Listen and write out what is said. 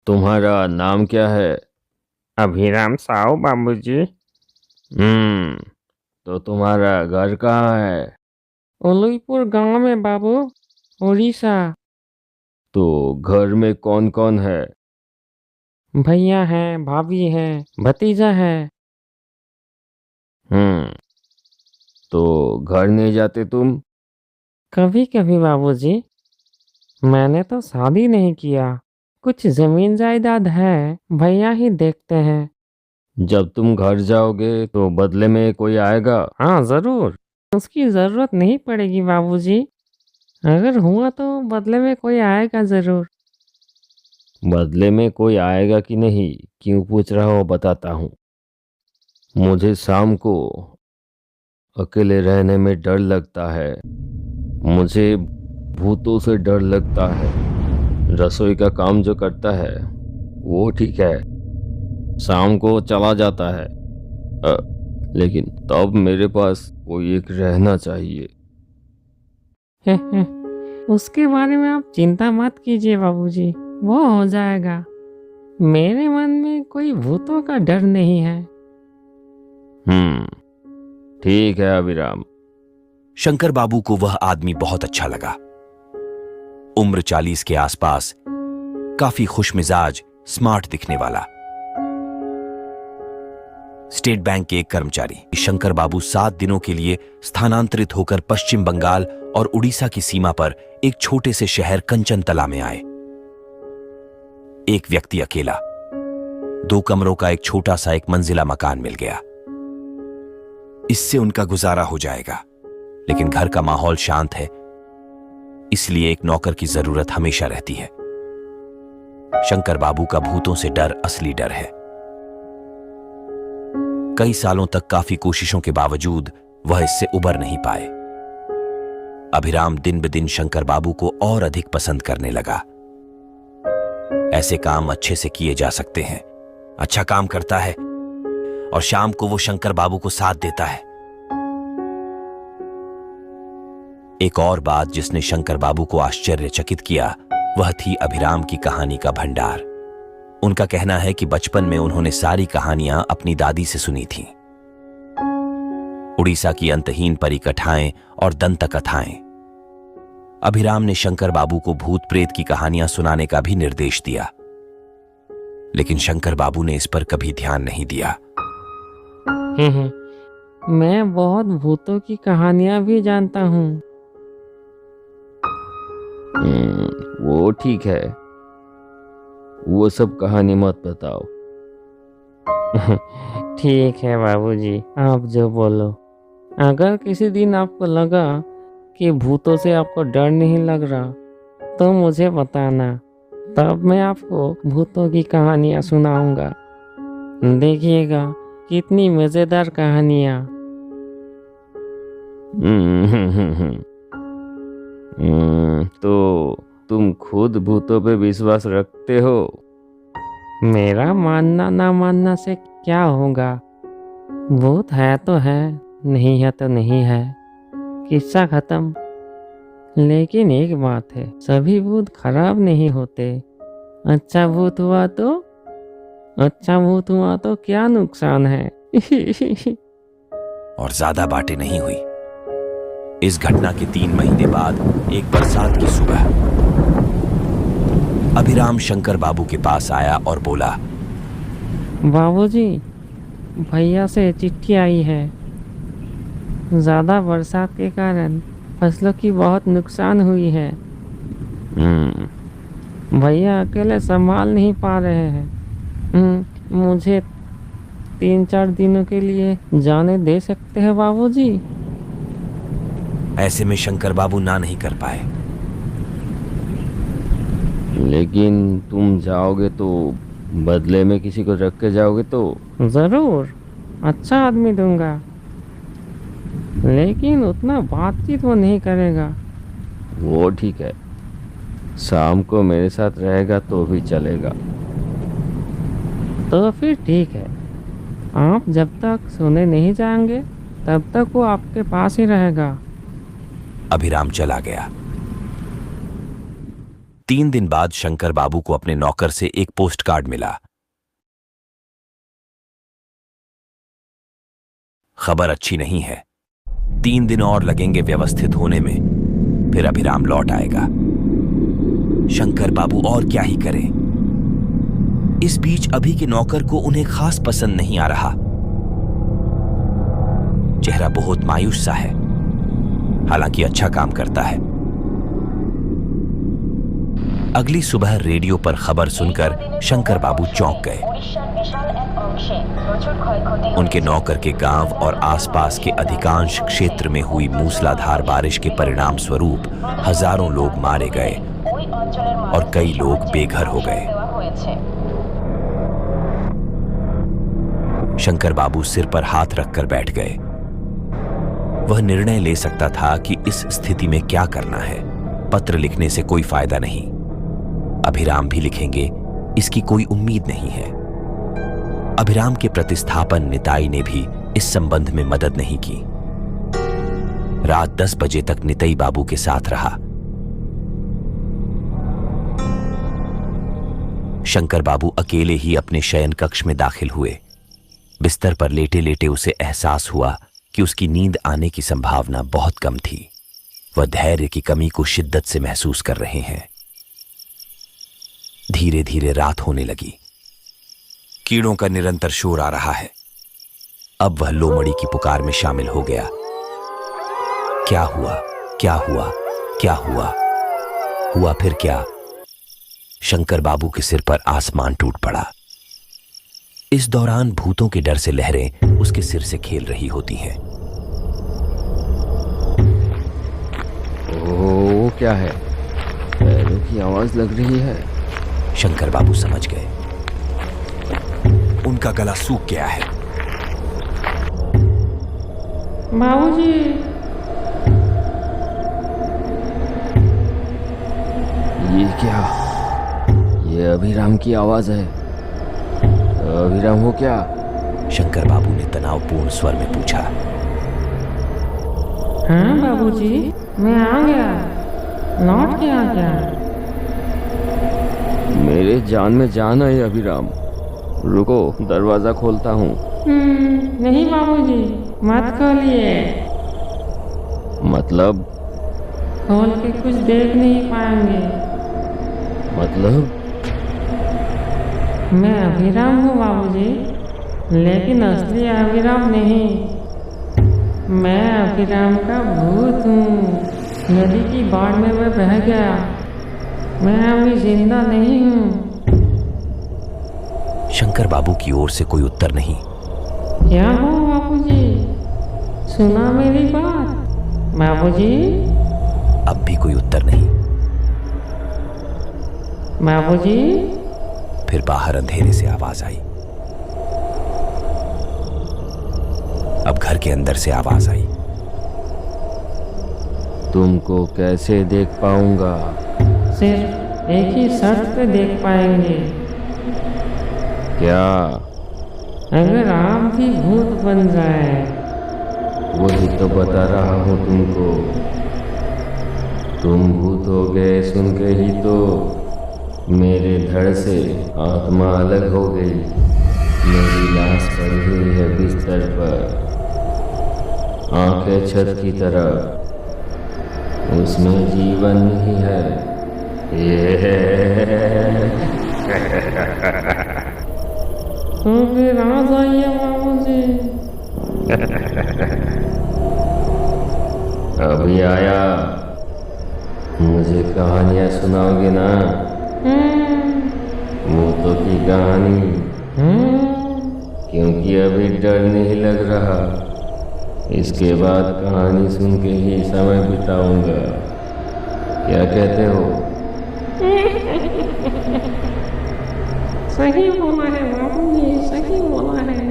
तुम्हारा नाम क्या है? अभिराम साहू बाबूजी। हम्म। तो तुम्हारा घर कहाँ है? उलईपुर गांव में बाबू, उड़ीसा। तो घर में कौन कौन है? भैया है, भाभी है, भतीजा है। हम्म। तो घर नहीं जाते तुम? कभी कभी बाबूजी। मैंने तो शादी नहीं किया। कुछ जमीन जायदाद है, भैया ही देखते हैं। जब तुम घर जाओगे तो बदले में कोई आएगा? हाँ जरूर, उसकी जरूरत नहीं पड़ेगी बाबूजी। अगर हुआ तो बदले में कोई आएगा जरूर। बदले में कोई आएगा कि नहीं, क्यों पूछ रहा हो बताता हूँ। मुझे शाम को अकेले रहने में डर लगता है। मुझे भूतों से डर लगता है। रसोई का काम जो करता है वो ठीक है, शाम को चला जाता है। लेकिन तब मेरे पास कोई एक रहना चाहिए। उसके बारे में आप चिंता मत कीजिए बाबूजी, वो हो जाएगा। मेरे मन में कोई भूतों का डर नहीं है। ठीक है अभिराम। शंकर बाबू को वह आदमी बहुत अच्छा लगा। उम्र 40 के आसपास, काफी खुशमिजाज, स्मार्ट दिखने वाला। स्टेट बैंक के एक कर्मचारी। शंकर बाबू 7 दिनों के लिए स्थानांतरित होकर पश्चिम बंगाल और उड़ीसा की सीमा पर एक छोटे से शहर कंचनतला में आए। एक व्यक्ति अकेला, 2 कमरों का एक छोटा सा एक मंजिला मकान मिल गया। इससे उनका गुजारा हो जाएगा, लेकिन घर का माहौल शांत है, इसलिए एक नौकर की जरूरत हमेशा रहती है। शंकर बाबू का भूतों से डर असली डर है। कई सालों तक काफी कोशिशों के बावजूद वह इससे उबर नहीं पाए। अभिराम दिन ब दिन शंकर बाबू को और अधिक पसंद करने लगा। ऐसे काम अच्छे से किए जा सकते हैं। अच्छा काम करता है और शाम को वो शंकर बाबू को साथ देता है। एक और बात जिसने शंकर बाबू को आश्चर्यचकित किया, वह थी अभिराम की कहानी का भंडार। उनका कहना है कि बचपन में उन्होंने सारी कहानियां अपनी दादी से सुनी थीं। उड़ीसा की अंतहीन परिकथाएं और दंत कथाएं। अभिराम ने शंकर बाबू को भूत प्रेत की कहानियां सुनाने का भी निर्देश दिया, लेकिन शंकर बाबू ने इस पर कभी ध्यान नहीं दिया। मैं बहुत भूतों की कहानियां भी जानता हूँ। वो ठीक है, वो सब कहानी मत बताओ। ठीक है बाबूजी, आप जो बोलो। अगर किसी दिन आपको लगा कि भूतों से आपको डर नहीं लग रहा तो मुझे बताना, तब मैं आपको भूतों की कहानियां सुनाऊंगा। देखिएगा कितनी मजेदार कहानियां। तो तुम खुद भूतों पे विश्वास रखते हो? मेरा मानना ना मानना से क्या होगा। भूत है तो है, नहीं है तो नहीं है, किस्सा खत्म। लेकिन एक बात है, सभी भूत खराब नहीं होते। अच्छा भूत हुआ तो क्या नुकसान है। और ज्यादा बातें नहीं हुई। इस घटना के 3 महीने बाद एक बरसात की सुबह अभिराम शंकर बाबू के पास आया और बोला, बाबूजी, भैया से चिट्ठी आई है। ज्यादा बरसात के कारण फसलों की बहुत नुकसान हुई है। भैया अकेले संभाल नहीं पा रहे हैं। मुझे 3-4 दिनों के लिए जाने दे सकते हैं बाबूजी? ऐसे में शंकर बाबू ना नहीं कर पाए। लेकिन तुम जाओगे तो बदले में किसी को रख के जाओगे तो? जरूर, अच्छा आदमी दूंगा, लेकिन उतना बातचीत वो नहीं करेगा। वो ठीक है, शाम को मेरे साथ रहेगा तो भी चलेगा। तो फिर ठीक है, आप जब तक सोने नहीं जाएंगे तब तक वो आपके पास ही रहेगा। अभिराम चला गया। 3 दिन बाद शंकर बाबू को अपने नौकर से एक पोस्ट कार्ड मिला। खबर अच्छी नहीं है। 3 दिन और लगेंगे व्यवस्थित होने में, फिर अभिराम लौट आएगा। शंकर बाबू और क्या ही करें। इस बीच अभी के नौकर को उन्हें खास पसंद नहीं आ रहा। चेहरा बहुत मायूस सा है, हालांकि अच्छा काम करता है। अगली सुबह रेडियो पर खबर सुनकर शंकर बाबू चौंक गए। उनके नौकर के गांव और आसपास के अधिकांश क्षेत्र में हुई मूसलाधार बारिश के परिणाम स्वरूप हजारों लोग मारे गए और कई लोग बेघर हो गए। शंकर बाबू सिर पर हाथ रखकर बैठ गए। वह निर्णय ले सकता था कि इस स्थिति में क्या करना है। पत्र लिखने से कोई फायदा नहीं, अभिराम भी लिखेंगे इसकी कोई उम्मीद नहीं है। अभिराम के प्रतिस्थापन निताई ने भी इस संबंध में मदद नहीं की। रात 10 बजे तक निताई बाबू के साथ रहा। शंकर बाबू अकेले ही अपने शयन कक्ष में दाखिल हुए। बिस्तर पर लेटे लेटे उसे एहसास हुआ कि उसकी नींद आने की संभावना बहुत कम थी। वह धैर्य की कमी को शिद्दत से महसूस कर रहे हैं। धीरे धीरे रात होने लगी। कीड़ों का निरंतर शोर आ रहा है। अब वह लोमड़ी की पुकार में शामिल हो गया। क्या हुआ, क्या हुआ, क्या हुआ? हुआ फिर क्या? शंकर बाबू के सिर पर आसमान टूट पड़ा। इस दौरान भूतों के डर से लहरें उसके सिर से खेल रही होती हैं। वो क्या है? पैरों की आवाज लग रही है। शंकर बाबू समझ गए, उनका गला सूख गया है। बाबूजी, ये क्या? ये अभिराम की आवाज है। अभिराम हो क्या? शंकर बाबू ने तनावपूर्ण स्वर में पूछा। हाँ बाबूजी, मैं आ गया, लौट के आ गया। मेरे जान में जान है अभिराम। रुको, दरवाजा खोलता हूँ। नहीं बाबूजी, मत खोलिए। मतलब? खोल के कुछ देख नहीं पाएंगे। मतलब? मैं अभिराम हूँ बाबूजी, लेकिन असली अभिराम नहीं। मैं अभिराम का भूत हूँ। नदी की बाढ़ में मैं बह गया। मैं अभी जिंदा नहीं हूँ। शंकर बाबू की ओर से कोई उत्तर नहीं। क्या हो बाबूजी, सुना मेरी बात? बाबूजी, अब भी कोई उत्तर नहीं। बाबूजी, फिर बाहर अंधेरे से आवाज आई। अब घर के अंदर से आवाज आई। तुमको कैसे देख पाऊंगा? सिर्फ एक ही शर्त पे देख पाएंगे। क्या? अगर आप भी भूत बन जाए। वही तो बता रहा हूँ तुमको। तुम भूत हो गए सुन के ही तो मेरे धड़ से आत्मा अलग हो गई। मेरी लाश पड़ी हुई है बिस्तर पर, आंखें छत की तरफ। उसमें जीवन नहीं है। तो फिर आ जाइए बाबूजी। अभी आया। मुझे कहानियां सुनाओगे ना? भूतों की कहानी? क्योंकि अभी डर नहीं लग रहा। इसके बाद कहानी सुन के ही समय बिताऊंगा। क्या कहते हो? सही बोला है बाबूजी, सही बोला है।